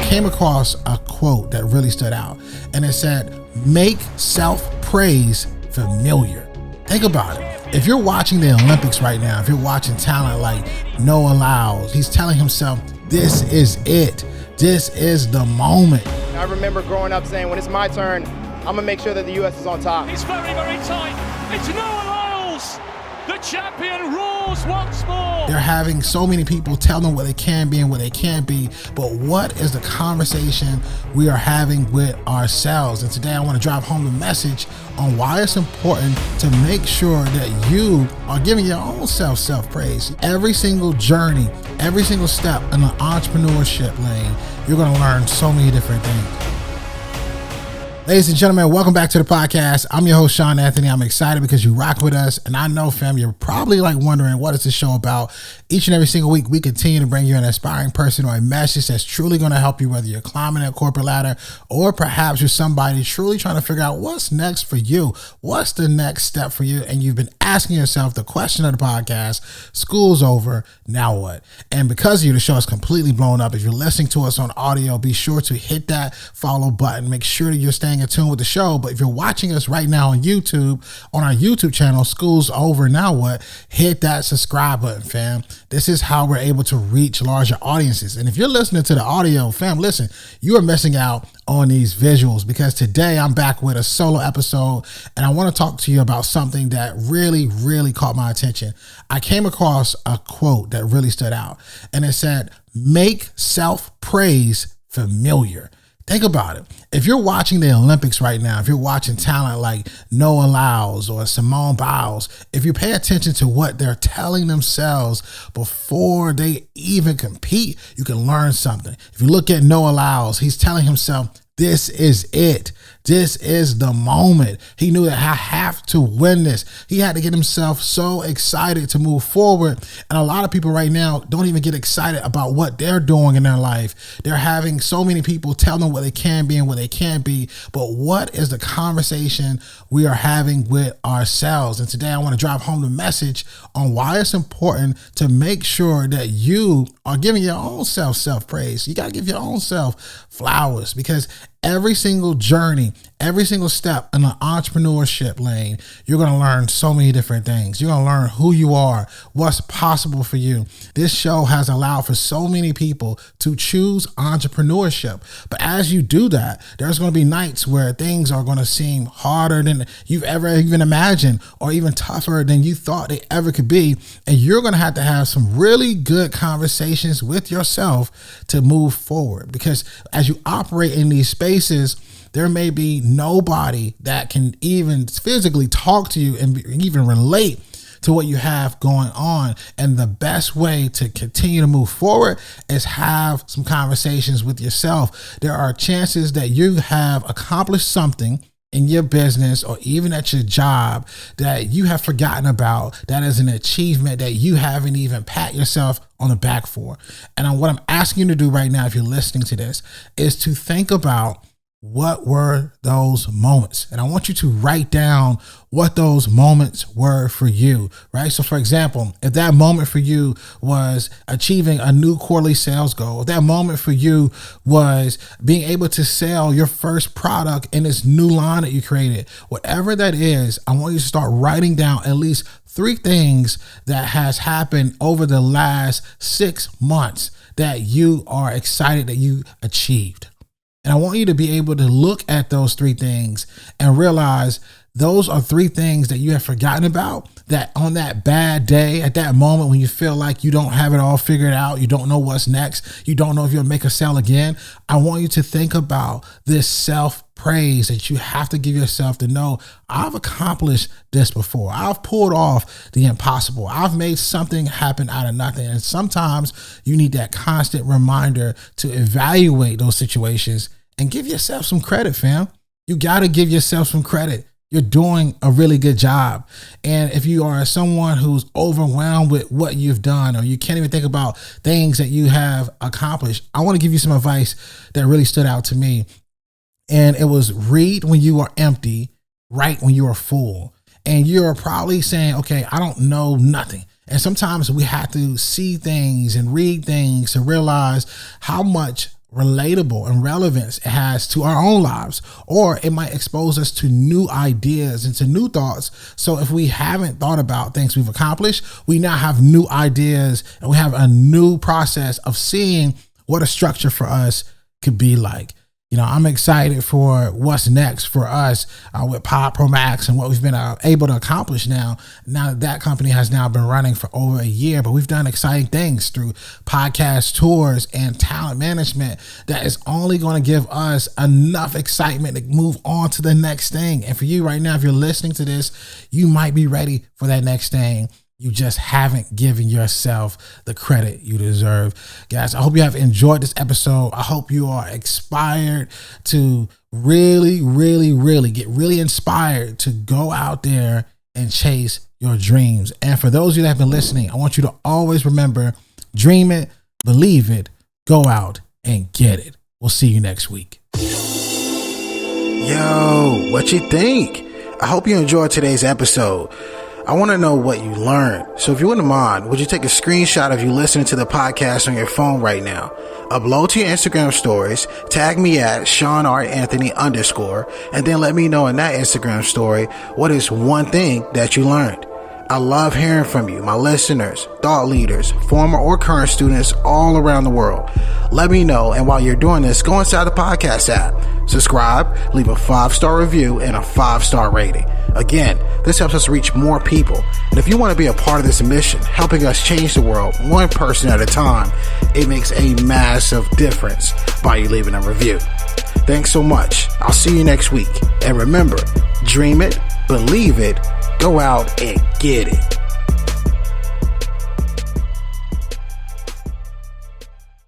came across a quote that really stood out, and it said, make self-praise familiar. Think about it. If you're watching the Olympics right now, if you're watching talent like Noah Lyles, he's telling himself, this is it. This is the moment. I remember growing up saying, when it's my turn, I'm going to make sure that the U.S. is on top. It's very, very tight. It's Noah Lyles. The champion roars once more. They're having so many people tell them what they can be and what they can't be, but what is the conversation we are having with ourselves? And today I want to drive home the message on why it's important to make sure that you are giving your own self-praise. Every single journey, every single step in the entrepreneurship lane, you're going to learn so many different things. Ladies and gentlemen, welcome back to the podcast. I'm your host, Shawn Anthony. I'm excited because you rock with us. And I know, fam, you're probably like wondering, what is this show about? Each and every single week, we continue to bring you an inspiring person or a message that's truly going to help you, whether you're climbing that corporate ladder or perhaps you're somebody truly trying to figure out what's next for you. What's the next step for you? And you've been asking yourself the question of the podcast, school's over, now what? And because of you, the show is completely blown up. If you're listening to us on audio, be sure to hit that follow button. Make sure that you're staying in tune with the show. But if you're watching us right now on YouTube, on our YouTube channel, School's Over, Now What, hit that subscribe button, fam. This is how we're able to reach larger audiences. And if you're listening to the audio, fam, listen, you are missing out on these visuals, because today I'm back with a solo episode and I want to talk to you about something that really caught my attention. I came across a quote that really stood out, and it said, make self-praise familiar. Think about it. If you're watching the Olympics right now, if you're watching talent like Noah Lyles or Simone Biles, if you pay attention to what they're telling themselves before they even compete, you can learn something. If you look at Noah Lyles, he's telling himself, this is it. This is the moment. He knew that I have to win this. He had to get himself so excited to move forward. And a lot of people right now don't even get excited about what they're doing in their life. They're having so many people tell them what they can be and what they can't be. But what is the conversation we are having with ourselves? And today I want to drive home the message on why it's important to make sure that you are giving your own self-praise. You got to give your own self flowers, because every single journey, every single step in the entrepreneurship lane, you're going to learn so many different things. You're going to learn who you are, what's possible for you. This show has allowed for so many people to choose entrepreneurship. But as you do that, there's going to be nights where things are going to seem harder than you've ever even imagined, or even tougher than you thought they ever could be. And you're going to have some really good conversations with yourself to move forward, because as you operate in these spaces, there may be nobody that can even physically talk to you and even relate to what you have going on. And the best way to continue to move forward is have some conversations with yourself. There are chances that you have accomplished something in your business or even at your job that you have forgotten about, that is an achievement that you haven't even pat yourself on the back for. And what I'm asking you to do right now, if you're listening to this, is to think about, what were those moments? And I want you to write down what those moments were for you, right? So for example, if that moment for you was achieving a new quarterly sales goal, if that moment for you was being able to sell your first product in this new line that you created, whatever that is, I want you to start writing down at least 3 things that has happened over the last 6 months that you are excited that you achieved. And I want you to be able to look at those 3 things and realize those are 3 things that you have forgotten about, that on that bad day, at that moment when you feel like you don't have it all figured out, you don't know what's next, you don't know if you'll make a sale again, I want you to think about this self-praise that you have to give yourself, to know, I've accomplished this before. I've pulled off the impossible. I've made something happen out of nothing. And sometimes you need that constant reminder to evaluate those situations and give yourself some credit, fam. You got to give yourself some credit. You're doing a really good job. And if you are someone who's overwhelmed with what you've done, or you can't even think about things that you have accomplished, I want to give you some advice that really stood out to me. And it was, read when you are empty, write when you are full. And you're probably saying, okay, I don't know nothing. And sometimes we have to see things and read things to realize how much relatable and relevance it has to our own lives, or it might expose us to new ideas and to new thoughts. So if we haven't thought about things we've accomplished, we now have new ideas and we have a new process of seeing what a structure for us could be like. I'm excited for what's next for us with Pod Pro Max and what we've been able to accomplish now that company has now been running for over a year. But we've done exciting things through podcast tours and talent management that is only going to give us enough excitement to move on to the next thing. And for you right now, if you're listening to this, you might be ready for that next thing. You just haven't given yourself the credit you deserve. Guys, I hope you have enjoyed this episode. I hope you are inspired to really get really inspired to go out there and chase your dreams. And for those of you that have been listening, I want you to always remember, dream it, believe it, go out and get it. We'll see you next week. Yo, what you think? I hope you enjoyed today's episode. I want to know what you learned. So if you wouldn't mind, would you take a screenshot of you listening to the podcast on your phone right now? Upload to your Instagram stories, tag me at Shawn Anthony _, and then let me know in that Instagram story what is one thing that you learned. I love hearing from you, my listeners, thought leaders, former or current students all around the world. Let me know, and while you're doing this, go inside the podcast app, subscribe, leave a 5-star review and a 5-star rating. Again, this helps us reach more people. And if you want to be a part of this mission, helping us change the world one person at a time, it makes a massive difference by you leaving a review. Thanks so much. I'll see you next week. And remember, dream it, believe it, go out and get it.